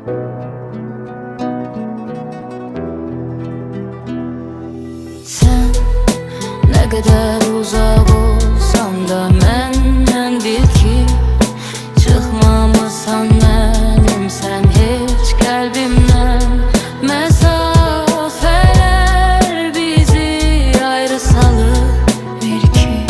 Sen ne kadar uzak olsan da menden bil ki çıkmamısan benim sen hiç kalbimden. Mesafeler bizi ayrı salır bil ki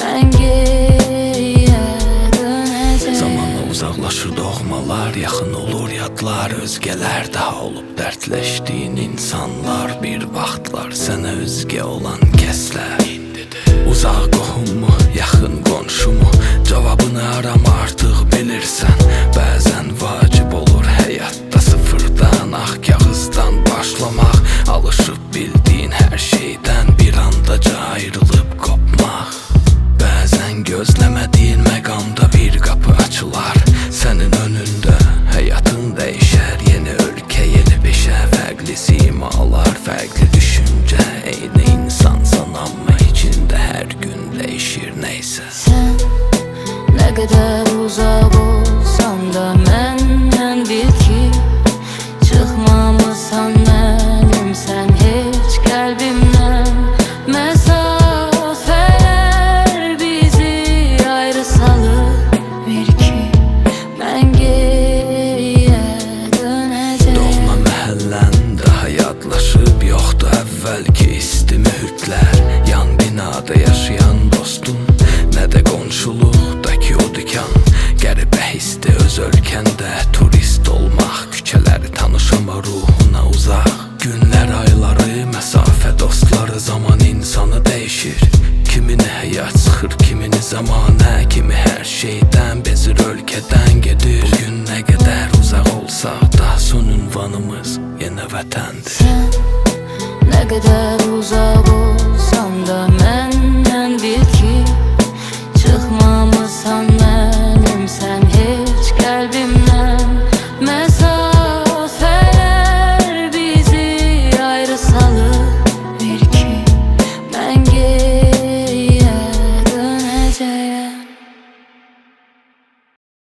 ben geriye döneceğim. Zamanla uzaklaşır doğmalar, yaxın olur yadlar, özgeler daha olup dertleştiğin insanlar. Bir vaxtlar sənə özgə olan kəslər, uzaq qohummu, yaxın qonşumu, cavabını arama artıq bilirsən. Bəzən vacib olur həyatda sıfırdan, ah kağızdan başlamaq, alışıb bildiyin hər şeydən bir andaca ayrılıb qopmaq. Bəzən gözləmədiyin məqamda bir qapı açılar sənin önündə, həyatın dəyişər, yeni ölkə, yeni peşə, fərqli simalar, fərqli düşüncə, eyni insansan amma içində hər gün dəyişir neysə. Sen ne kadar uzak olsan da menden bil ki çıkmamısan benim sen hiç kalbimden. Mesafeler bizi ayrı salır bil ki ben geriye döneceğim. Doğma məhəllən daha yadlaşıb, yoxdur əvvəlki isti mühitlər, yan binada yaşayan dostun, nə də qonşuluqdakı o dükan. Qəribə hisdi öz ölkəndə turist olmaq, küçələri tanış amma ruhuna uzaq. Günlər, ayları, məsafə, dostları, zaman insanı dəyişir. Kimini həyat sıxır, kimini zamanə, kimi hər şeydən bezir, ölkədən gedir. Bugün nə qədər uzaq olsaq da son ünvanımız yenə vətəndir. Sen ne kadar uzak